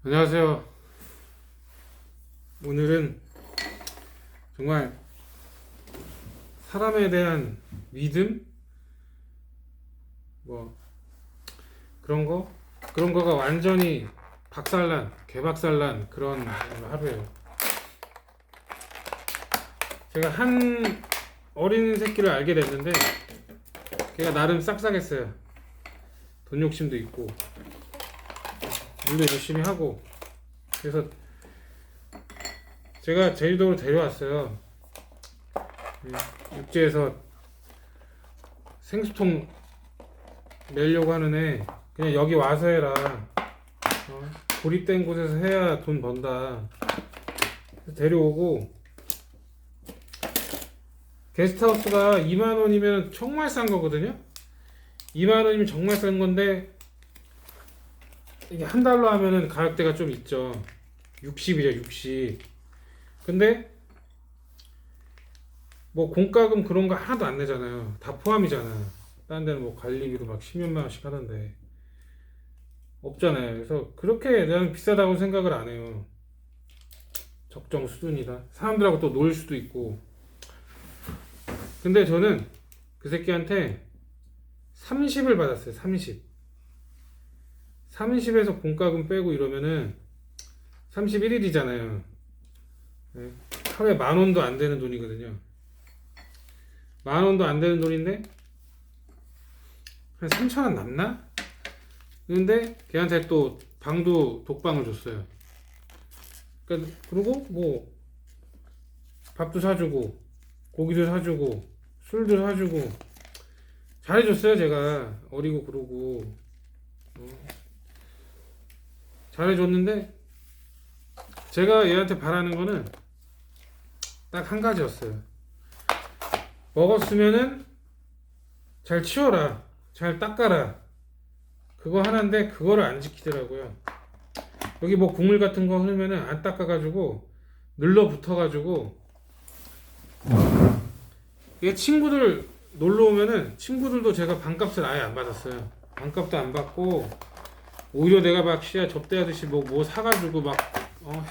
안녕하세요. 오늘은 정말 사람에 대한 믿음? 뭐 그런 거가 완전히 박살난, 개박살난 그런 하루예요. 제가 한 어린 새끼를 알게 됐는데 걔가 나름 싹싹했어요. 돈 욕심도 있고 일도 열심히 하고. 그래서 제가 제주도로 데려왔어요. 육지에서 생수통 내려고 하는 애 그냥 여기 와서 해라. 고립된 곳에서 해야 돈 번다. 그래서 데려오고, 게스트하우스가 2만 원이면 정말 싼 거거든요. 2만 원이면 정말 싼 건데 이게 한 달로 하면은 가격대가 좀 있죠. 60이죠, 60. 근데 뭐 공과금 그런 거 하나도 안 내잖아요. 다 포함이잖아. 다른 데는 뭐 관리비도 막 10몇만 원씩 하던데 없잖아요. 그래서 그렇게 나는 비싸다고 생각을 안 해요. 적정 수준이다. 사람들하고 또 놀 수도 있고. 근데 저는 그 새끼한테 30을 받았어요. 30에서 공과금 빼고 이러면은 31일이잖아요. 하루에 10,000원도 안 되는 돈이거든요. 10,000원도 안 되는 돈인데 한 3,000원 남나? 근데 걔한테 또 방도 독방을 줬어요. 그리고 뭐 밥도 사주고 고기도 사주고 술도 사주고 잘해줬어요. 제가 어리고 그러고 잘해줬는데, 제가 얘한테 바라는 거는 딱 한 가지였어요. 먹었으면은 잘 치워라, 잘 닦아라, 그거 하나인데 그거를 안 지키더라고요. 여기 뭐 국물 같은 거 흐르면은 안 닦아가지고 늘러 붙어가지고, 얘 친구들 놀러 오면은 친구들도 제가 반값을 아예 안 받았어요. 반값도 안 받고 오히려 내가 막 시야 접대하듯이 뭐 사가지고 막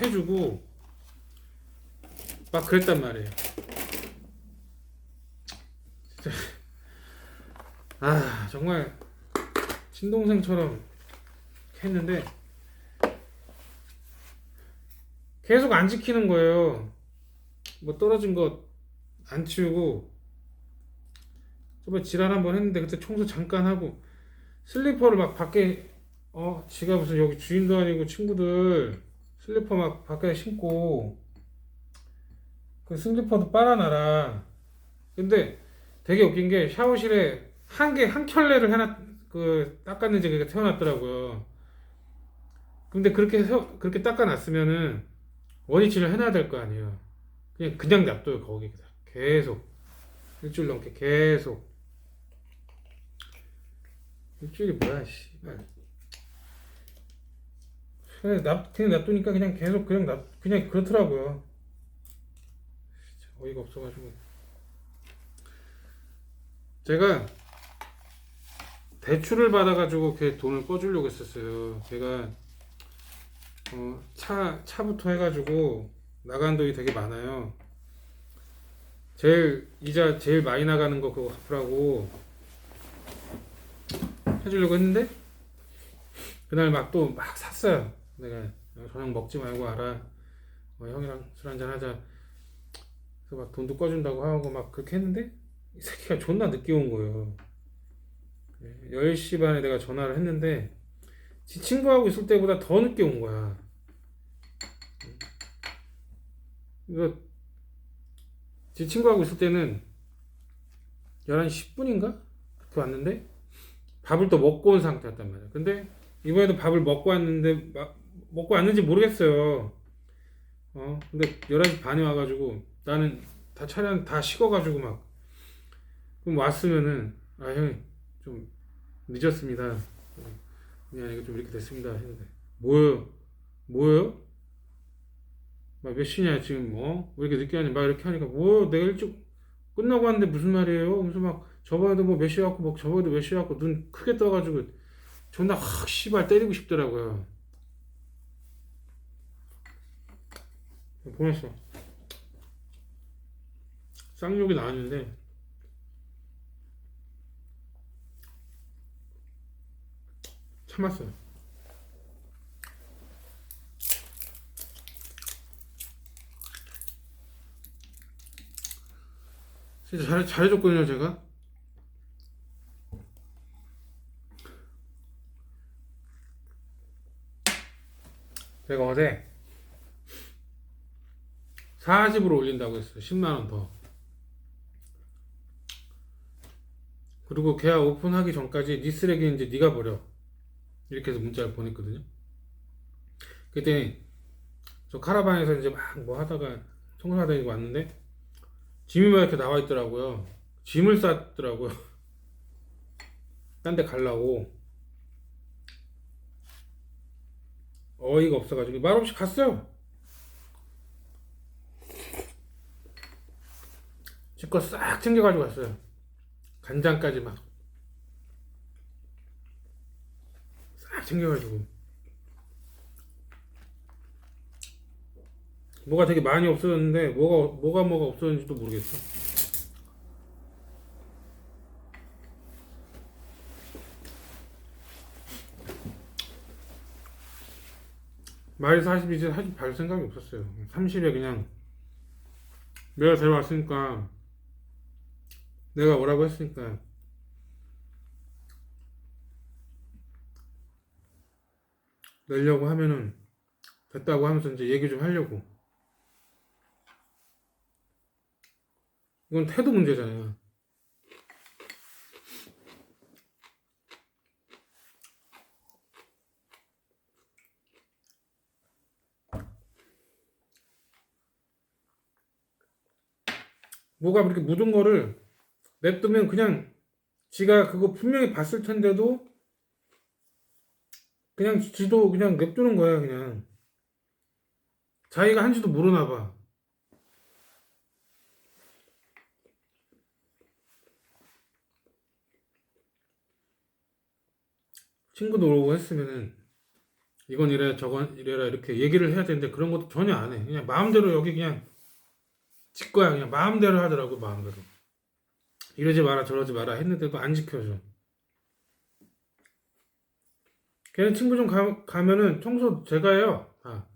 해주고 막 그랬단 말이에요. 아, 정말 친동생처럼 했는데 계속 안 지키는 거예요. 뭐 떨어진 거 안 치우고. 저번에 지랄 한번 했는데 그때 청소 잠깐 하고 슬리퍼를 막 밖에, 지가 무슨 여기 주인도 아니고 친구들 슬리퍼 막 밖에 신고 그 슬리퍼도 빨아놔라. 근데 되게 웃긴 게 샤워실에 한 켤레를 그 닦았는지 그게 태워놨더라고요. 근데 그렇게 닦아놨으면은 원위치를 해놔야 될 거 아니에요. 그냥 놔둬요. 거기 계속 일주일 넘게 계속. 일주일이 뭐야, 씨발. 그냥 놔두니까 그냥 계속 그냥 그렇더라고요. 진짜 어이가 없어가지고 제가 대출을 받아가지고 걔 돈을 꺼주려고 했었어요. 걔가 차부터 해가지고 나간 돈이 되게 많아요. 이자 제일 많이 나가는 거 그거 갚으라고 해주려고 했는데 그날 막 또 막 샀어요. 내가 저녁 먹지 말고 와라. 형이랑 술 한잔 하자. 그래서 막 돈도 꺼준다고 하고 막 그렇게 했는데 이 새끼가 존나 늦게 온 거예요. 10시 반에 내가 전화를 했는데 지 친구하고 있을 때보다 더 늦게 온 거야. 이거 지 친구하고 있을 때는 11시 10분인가? 그렇게 왔는데 밥을 또 먹고 온 상태였단 말이야. 근데 이번에도 밥을 먹고 왔는데 먹고 왔는지 모르겠어요. 근데 11시 반에 와가지고 나는 다 차량 다 식어가지고 막, 그럼 왔으면은 형님 좀 늦었습니다. 아니 좀 이렇게 됐습니다 했는데 뭐예요? 막 몇 시냐 지금, 왜 이렇게 늦게 하냐 막 이렇게 하니까, 내가 일찍 끝나고 왔는데 무슨 말이에요? 그래서 막 저번에도 뭐 몇 시에 왔고 뭐 저번에도 몇 시에 왔고 눈 크게 떠가지고 존나 확 씨발 때리고 싶더라고요. 보냈어. 쌍욕이 나왔는데 참았어요. 진짜 잘해줬거든요, 제가. 제가 어제 40으로 올린다고 했어요. 10만원 더. 그리고 계약 오픈하기 전까지 네 쓰레기는 이제 네가 버려. 이렇게 해서 문자를 보냈거든요. 그때 저 카라반에서 이제 막 뭐 하다가 청소하다 이거 왔는데 짐이 막 이렇게 나와 있더라고요. 짐을 쌌더라고요. 딴 데 가려고. 어이가 없어가지고 말없이 갔어요. 집 거 싹 챙겨가지고 갔어요. 간장까지 막 싹 챙겨가지고. 뭐가 되게 많이 없어졌는데 뭐가 없어졌는지도 모르겠어. 마일 40 이제 사실 발 생각이 없었어요. 30에 그냥 내가 데려왔으니까, 내가 오라고 했으니까 내려고 하면은 됐다고 하면서 이제 얘기 좀 하려고. 이건 태도 문제잖아요. 뭐가 그렇게 묻은 거를 냅두면 그냥 지가 그거 분명히 봤을 텐데도 그냥 지도 그냥 냅두는 거야. 그냥 자기가 한지도 모르나 봐. 친구도 오고 했으면은 이건 이래 저건 이래라 이렇게 얘기를 해야 되는데 그런 것도 전혀 안 해. 그냥 마음대로 여기 그냥 지 거야. 그냥 마음대로 하더라고. 마음대로 이러지 마라 저러지 마라 했는데도 안 지켜줘. 걔는 친구 좀 가면은 청소 제가 해요. 다.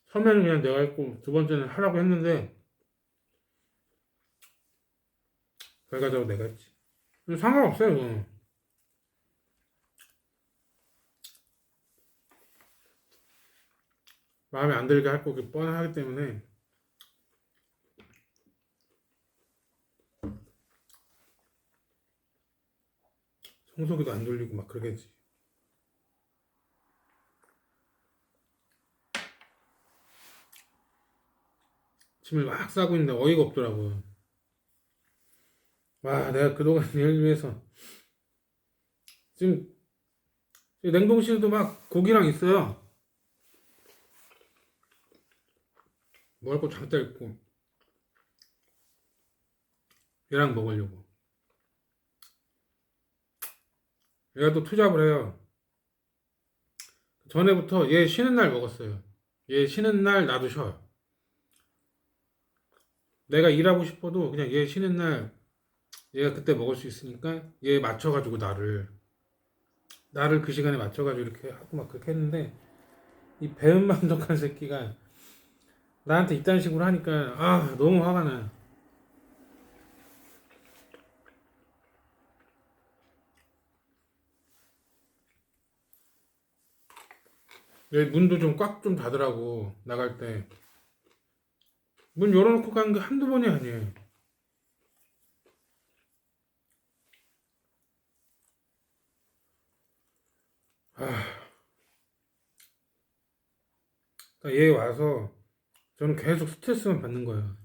처음에는 그냥 내가 했고 두 번째는 하라고 했는데 결과적으로 내가 했지. 상관없어요. 그건. 마음에 안 들게 할 거기 뻔하기 때문에. 청소기도 안 돌리고 막 그러겠지. 짐을 막 싸고 있는데 어이가 없더라고요. 와, 내가 그동안 얘를 위해서 지금 냉동실도 막 고기랑 있어요. 먹을 거 장딱 있고 얘랑 먹으려고. 얘가 또 투잡을 해요. 전에부터 얘 쉬는 날 먹었어요. 얘 쉬는 날 나도 쉬어요. 내가 일하고 싶어도 그냥 얘 쉬는 날 얘가 그때 먹을 수 있으니까 얘 맞춰가지고 나를 그 시간에 맞춰가지고 이렇게 하고 막 그렇게 했는데 이 배은망덕한 새끼가 나한테 이딴 식으로 하니까 아 너무 화가 나. 얘 문도 좀 꽉 좀 닫으라고 나갈 때. 문 열어놓고 간 게 한두 번이 아니에요. 아, 그러니까 얘 와서 저는 계속 스트레스만 받는 거예요.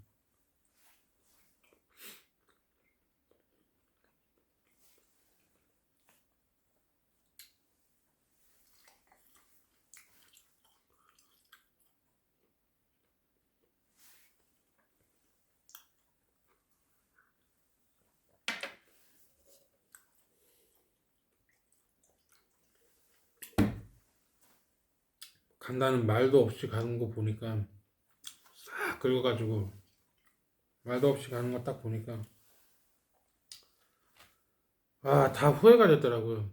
간다는 말도 없이 가는 거 보니까 싹 긁어가지고 말도 없이 가는 거 딱 보니까 다 후회가 됐더라고요.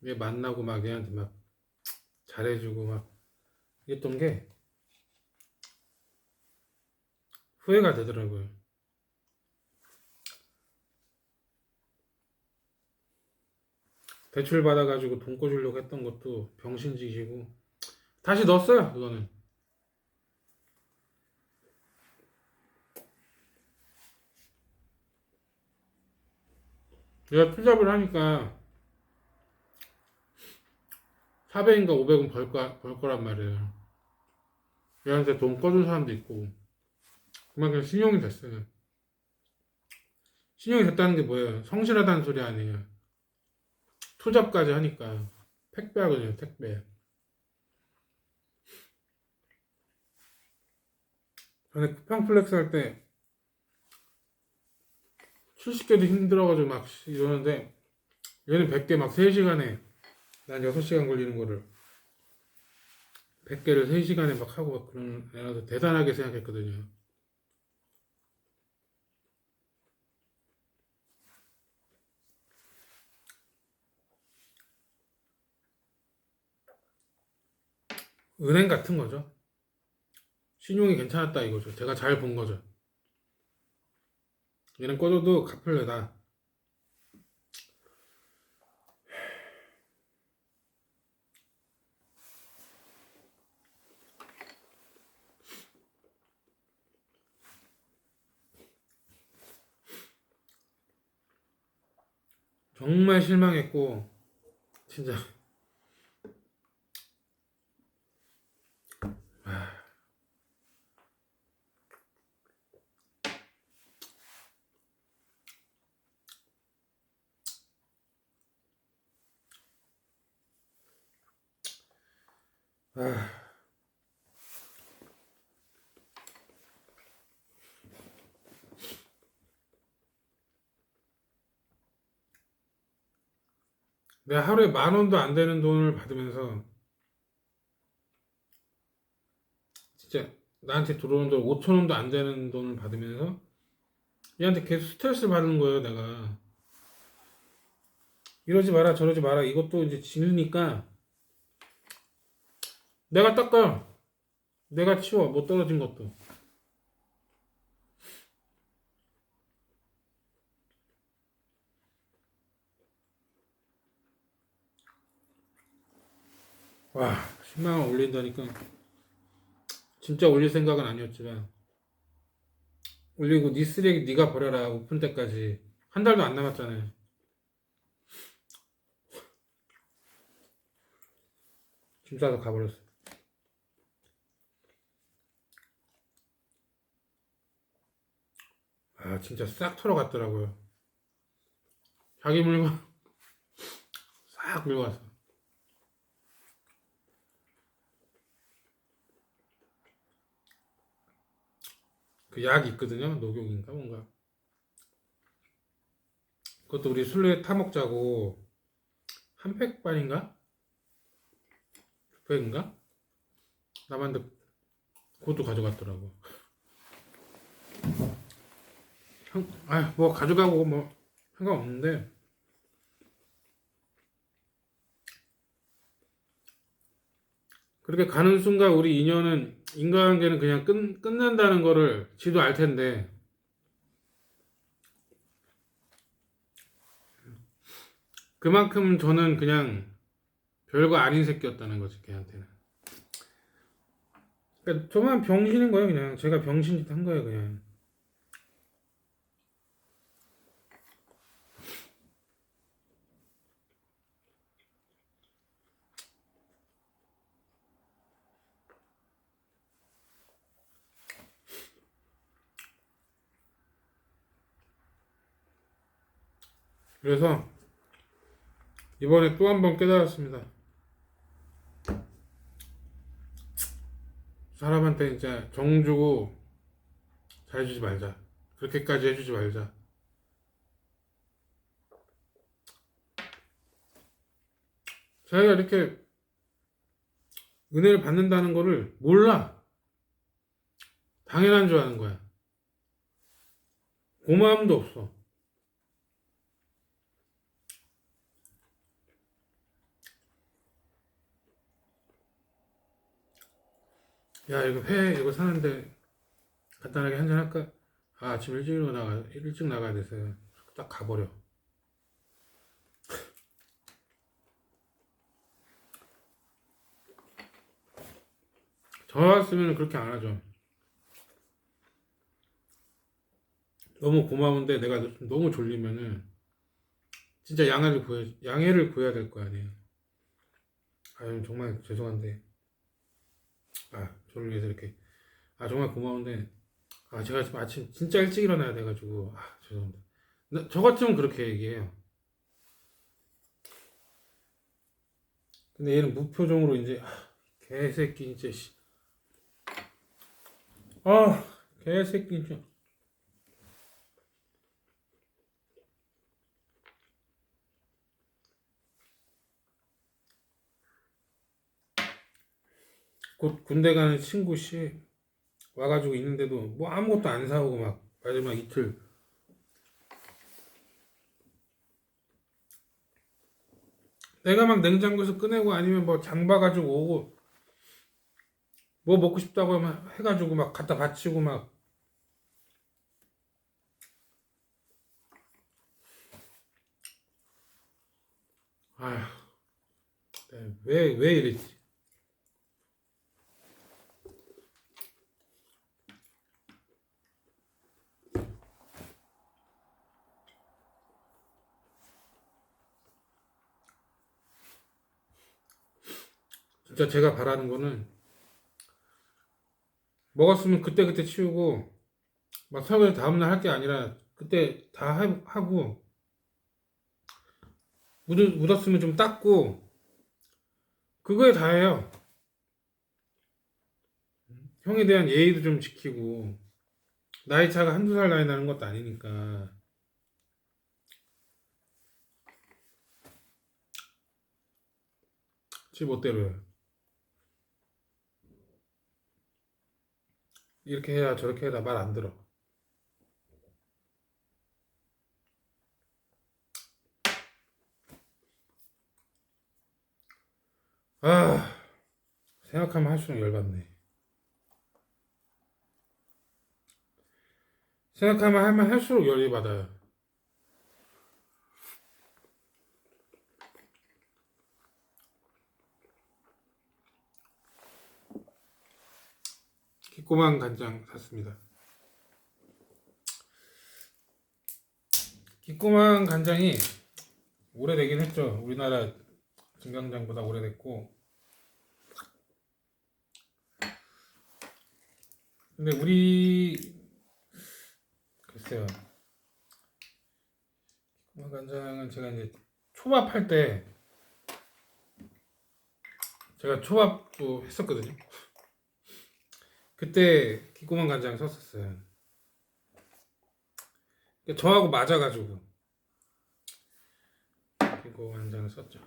얘 만나고 막 얘한테 막 잘해주고 막 이랬던 게 후회가 되더라고요. 대출 받아가지고 돈 꿔주려고 했던 것도 병신짓이고 다시 넣었어요. 그거는 내가 투잡을 하니까 400인가 500은 벌 거란 말이에요. 얘한테 돈 꿔준 사람도 있고 그만큼 신용이 됐어요. 신용이 됐다는 게 뭐예요? 성실하다는 소리 아니에요. 투잡까지 하니까 택배하거든요. 택배. 전에 쿠팡 플렉스 할 때 70개도 힘들어가지고 막 이러는데 얘는 100개 막 3시간에 난 6시간 걸리는 거를 100개를 3시간에 막 하고 막 그런 애라서 대단하게 생각했거든요. 은행 같은 거죠. 신용이 괜찮았다 이거죠. 제가 잘 본 거죠. 얘는 꺼줘도 갚을래다. 정말 실망했고 진짜 아, 내가 하루에 10,000원도 안 되는 돈을 받으면서 진짜 나한테 들어오는 돈 5,000원도 안 되는 돈을 받으면서 얘한테 계속 스트레스를 받는 거예요. 내가 이러지 마라 저러지 마라 이것도 이제 지르니까 내가 닦아. 내가 치워. 못 떨어진 것도. 와, 10만 원 올린다니까. 진짜 올릴 생각은 아니었지만 올리고 네 쓰레기 네가 버려라. 오픈 때까지 한 달도 안 남았잖아요. 짐 싸서 가버렸어. 진짜 싹 털어갔더라고요. 자기 물건 싹 물어갔어. 그 약 있거든요. 녹용인가 뭔가. 그것도 우리 술래 타먹자고 한 팩반인가? 두 팩인가? 남았는데 그것도 가져갔더라고. 뭐 가져가고 뭐 상관없는데 그렇게 가는 순간 우리 인연은 인간관계는 그냥 끝난다는 거를 지도 알 텐데 그만큼 저는 그냥 별거 아닌 새끼였다는 거지 걔한테는. 그러니까 저만 병신인 거예요. 그냥 제가 병신짓 한 거예요 그냥. 그래서 이번에 또 한 번 깨달았습니다. 사람한테 이제 정 주고 잘해주지 말자. 그렇게까지 해주지 말자. 자기가 이렇게 은혜를 받는다는 거를 몰라. 당연한 줄 아는 거야. 고마움도 없어. 야, 이거 회 이거 사는데 간단하게 한잔 할까? 아, 아침 일찍 나가야 돼서 딱 가버려. 저 왔으면 그렇게 안 하죠. 너무 고마운데 내가 너무 졸리면은 진짜 양해를 구해야 될 거 아니에요. 아유, 정말 죄송한데. 아, 저를 위해서 이렇게. 아, 정말 고마운데. 아, 제가 지금 아침 진짜 일찍 일어나야 돼가지고. 아, 죄송합니다. 저 같으면 그렇게 얘기해요. 근데 얘는 무표정으로 이제, 개새끼, 이제, 씨. 아, 개새끼, 진짜. 곧 군대 가는 친구 씨 와가지고 있는데도 뭐 아무것도 안 사오고 막 마지막 이틀 내가 막 냉장고에서 꺼내고 아니면 뭐 장 봐가지고 오고 뭐 먹고 싶다고 하면 해가지고 막 갖다 바치고 막 아휴 왜 이랬지. 진짜 제가 바라는 거는 먹었으면 그때그때 치우고 막 설거지 다음날 할 게 아니라 그때 다 하고 묻었으면 좀 닦고 그거에 다예요. 형에 대한 예의도 좀 지키고 나이 차가 한두 살 나이 나는 것도 아니니까 지 멋대로요. 이렇게 해야 저렇게 해라 말 안 들어. 아, 생각하면 할수록 열받네. 생각하면 하면 할수록 열이 받아요. 기꼬만 간장 샀습니다. 기꼬만 간장이 오래되긴 했죠. 우리나라 진간장보다 오래됐고. 근데 글쎄요. 기꼬만 간장은 제가 이제 초밥 할 때 제가 초밥도 했었거든요. 그때 기꼬만 간장 썼었어요. 저하고 맞아가지고 기꼬만 간장을 썼죠.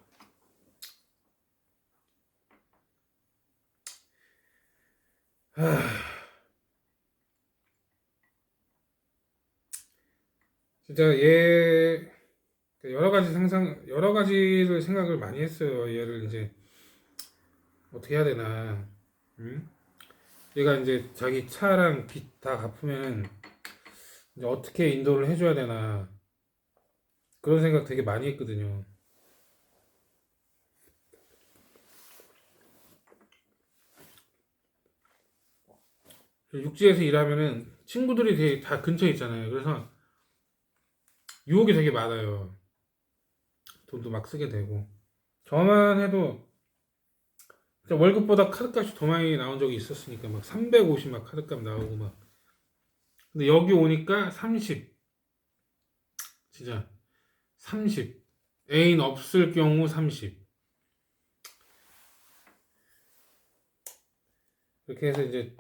진짜 얘 여러 가지를 생각을 많이 했어요. 얘를 이제 어떻게 해야 되나. 응? 얘가 이제 자기 차랑 빚 다 갚으면 이제 어떻게 인도를 해줘야 되나 그런 생각 되게 많이 했거든요. 육지에서 일하면은 친구들이 되게 다 근처에 있잖아요. 그래서 유혹이 되게 많아요. 돈도 막 쓰게 되고. 저만 해도 진짜 월급보다 카드값이 더 많이 나온 적이 있었으니까 막 350 막 카드값 나오고 막. 근데 여기 오니까 30. 진짜 30. 애인 없을 경우 30. 그렇게 해서 이제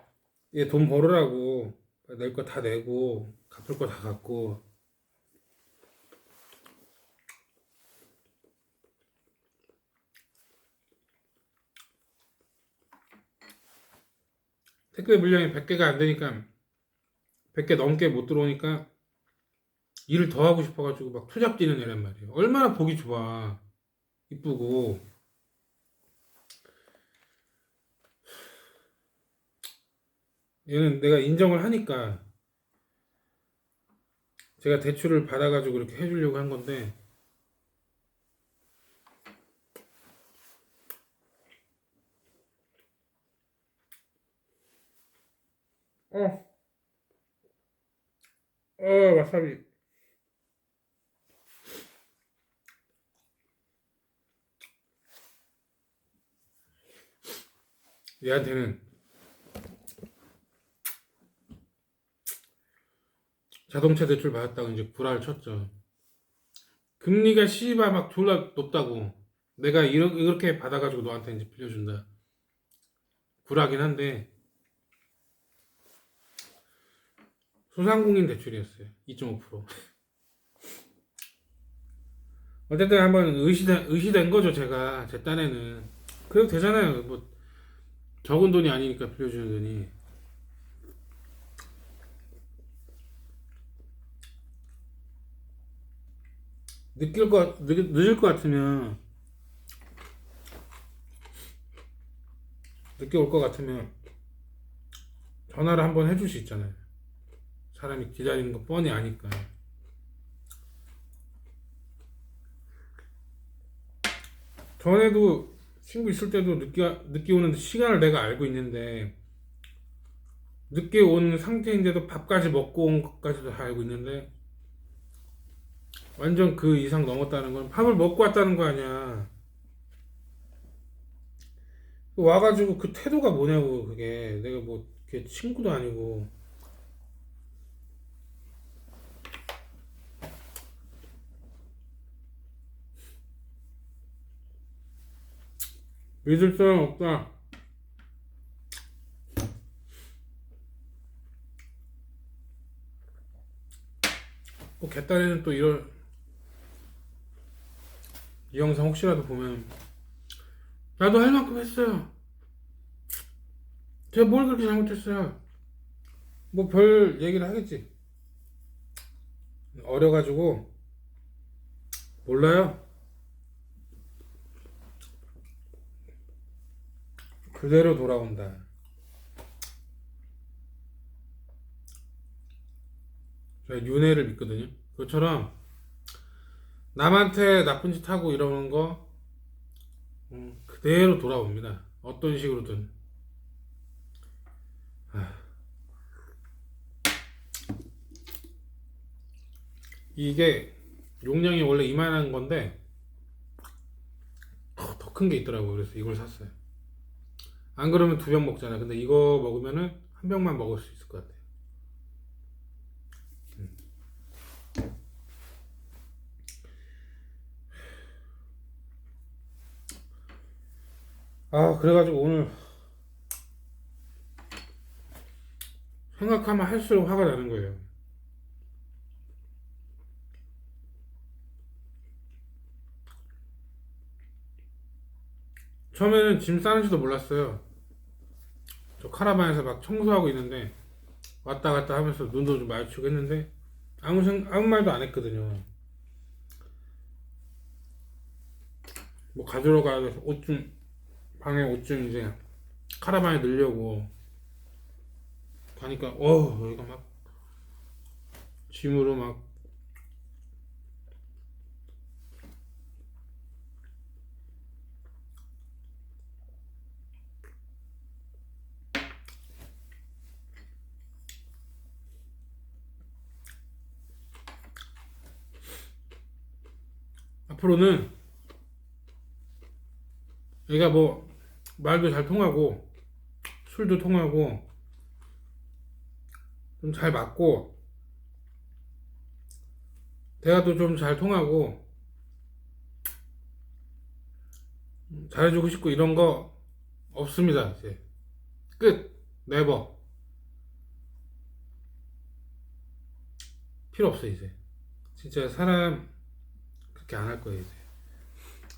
얘 돈 벌으라고 낼 거 다 내고 갚을 거 다 갚고 택배 물량이 100개가 안 되니까 100개 넘게 못 들어오니까 일을 더 하고 싶어가지고 막 투잡 뛰는 애란 말이에요. 얼마나 보기 좋아. 이쁘고. 얘는 내가 인정을 하니까 제가 대출을 받아가지고 이렇게 해주려고 한 건데, 어, 와사비. 얘한테는 자동차 대출 받았다고 이제 구라를 쳤죠. 금리가 씨발 막 졸라 높다고. 내가 이렇게 받아가지고 너한테 이제 빌려준다. 구라긴 한데, 소상공인 대출이었어요. 2.5%. 어쨌든 한번 의시된 거죠, 제가. 제 딴에는. 그래도 되잖아요. 뭐, 적은 돈이 아니니까 빌려주는 돈이. 늦을 것 같으면, 늦게 올 것 같으면, 전화를 한번 해줄 수 있잖아요. 사람이 기다리는 거 뻔히 아니까. 전에도 친구 있을 때도 늦게 오는 시간을 내가 알고 있는데, 늦게 온 상태인데도 밥까지 먹고 온 것까지도 다 알고 있는데, 완전 그 이상 넘었다는 건 밥을 먹고 왔다는 거 아니야. 와가지고 그 태도가 뭐냐고, 그게. 내가 뭐, 걔 친구도 아니고. 믿을 사람 없다. 뭐, 개딸에는 또 이 영상 혹시라도 보면, 나도 할 만큼 했어요. 제가 뭘 그렇게 잘못했어요. 뭐 별 얘기를 하겠지. 어려가지고, 몰라요. 그대로 돌아온다. 제가 윤회를 믿거든요. 그것처럼 남한테 나쁜 짓 하고 이러는 거 그대로 돌아옵니다. 어떤 식으로든. 아, 이게 용량이 원래 이만한 건데 더 큰 게 있더라고요. 그래서 이걸 샀어요. 안 그러면 2병 먹잖아. 근데 이거 먹으면은 1병만 먹을 수 있을 것 같아요. 아, 그래가지고 오늘 생각하면 할수록 화가 나는 거예요. 처음에는 짐 싸는지도 몰랐어요. 저 카라반에서 막 청소하고 있는데 왔다 갔다 하면서 눈도 좀 마주치고 했는데 아무 말도 안 했거든요. 뭐 가지러 가서 옷 좀 방에 옷 좀 이제 카라반에 넣으려고 가니까 여기가 막 짐으로 막 앞으로는 얘가 뭐 말도 잘 통하고 술도 통하고 좀 잘 맞고 대화도 좀 잘 통하고 잘해주고 싶고 이런 거 없습니다. 이제 끝. 네버. 필요 없어 이제. 진짜 사람 그렇게 안 할 거예요 이제.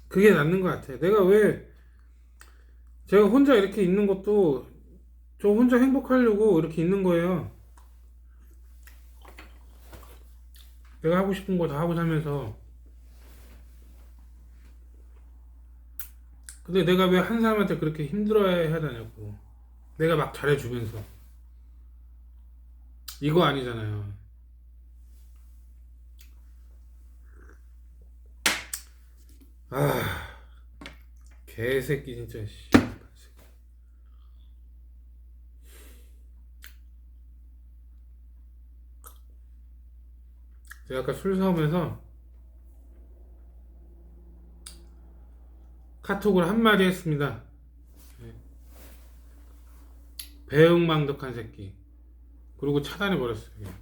그게 낫는 것 같아. 내가 왜 제가 혼자 이렇게 있는 것도 저 혼자 행복하려고 이렇게 있는 거예요. 내가 하고 싶은 거 다 하고 살면서. 근데 내가 왜 한 사람한테 그렇게 힘들어야 되냐고. 내가 막 잘해주면서. 이거 아니잖아요. 아, 개새끼 진짜. 씨. 제가 아까 술 사오면서 카톡을 한마디 했습니다. 배은망덕한 새끼. 그리고 차단해버렸어요. 그냥.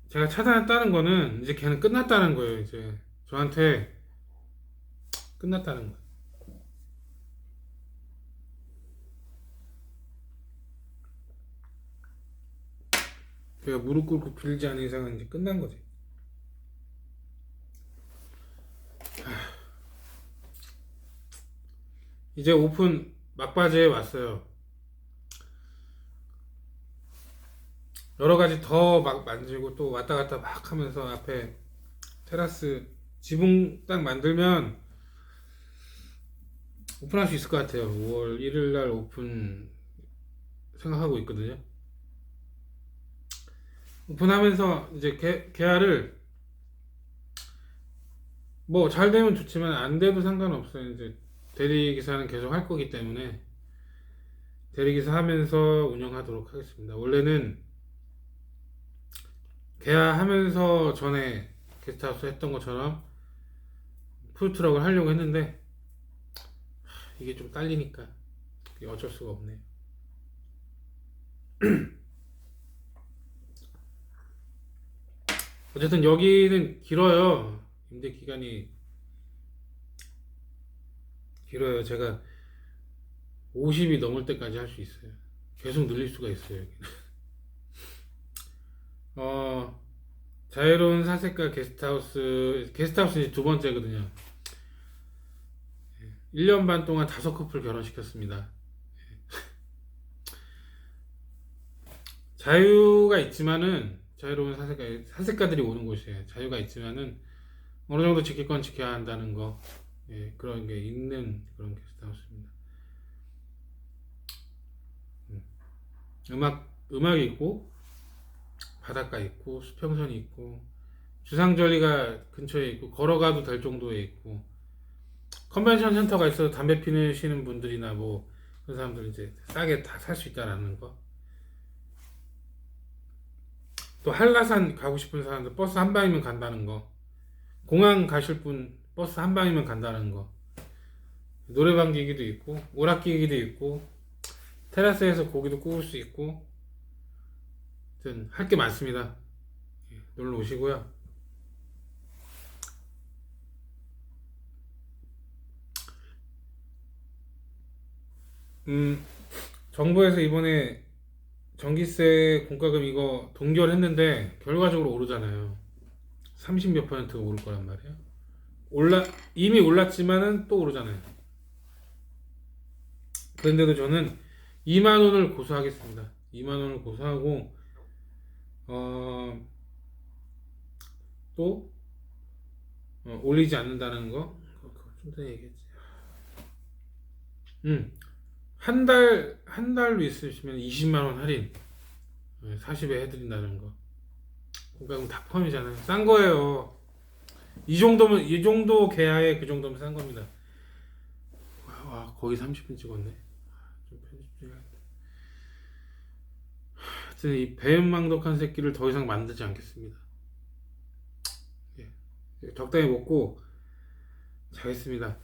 제가 차단했다는 거는 이제 걔는 끝났다는 거예요. 이제 저한테 끝났다는 거예요. 제가 무릎 꿇고 빌지 않은 이상은 이제 끝난 거지. 이제 오픈 막바지에 왔어요. 여러 가지 더 막 만들고 또 왔다 갔다 막 하면서 앞에 테라스 지붕 딱 만들면 오픈할 수 있을 것 같아요. 5월 1일 날 오픈 생각하고 있거든요. 오픈하면서 이제 계약을 뭐 잘 되면 좋지만 안 돼도 상관없어요. 이제 대리기사는 계속 할 거기 때문에 대리기사 하면서 운영하도록 하겠습니다. 원래는 계약하면서 전에 게스트하우스 했던 것처럼 푸드트럭을 하려고 했는데 이게 좀 딸리니까 어쩔 수가 없네요. 어쨌든 여기는 길어요. 임대 기간이 길어요. 제가 50이 넘을 때까지 할 수 있어요. 계속 늘릴 수가 있어요. 여기는. 어, 자유로운 사색가 게스트하우스 이제 두 번째거든요. 1년 반 동안 5커플 결혼시켰습니다. 자유가 있지만은 자유로운 사색가들이 오는 곳이에요. 자유가 있지만은 어느 정도 지킬 건 지켜야 한다는 거, 예, 그런 게 있는 그런 게스트하우스입니다. 음악이 있고 바닷가 있고 수평선이 있고 주상절리가 근처에 있고 걸어가도 될 정도에 있고 컨벤션 센터가 있어서 담배 피우시는 분들이나 뭐 그런 사람들 이제 싸게 다 살 수 있다라는 거. 또 한라산 가고 싶은 사람들 버스 한 방이면 간다는 거. 공항 가실 분 버스 한 방이면 간다는 거. 노래방 기기도 있고 오락기 기기도 있고 테라스에서 고기도 구울 수 있고 하여튼 할 게 많습니다. 예, 놀러 오시고요. 정부에서 이번에 전기세 공과금 이거 동결했는데 결과적으로 오르잖아요. 30 몇 퍼센트가 오를 거란 말이에요. 이미 올랐지만은 또 오르잖아요. 그런데도 저는 2만 원을 고소하겠습니다. 2만 원을 고소하고 어, 또 올리지 않는다는 거. 그거 좀 전에 얘기했지. 한 달로 있으시면 20만 원 할인 40에 해드린다는 거. 그러니까 다 포함이잖아요. 싼 거예요. 이 정도 계약에 그 정도면 싼 겁니다. 와, 거의 30분 찍었네. 좀 편집 좀 해야겠다. 하여튼 이 배은망덕한 새끼를 더 이상 만들지 않겠습니다. 예. 적당히 먹고 자겠습니다.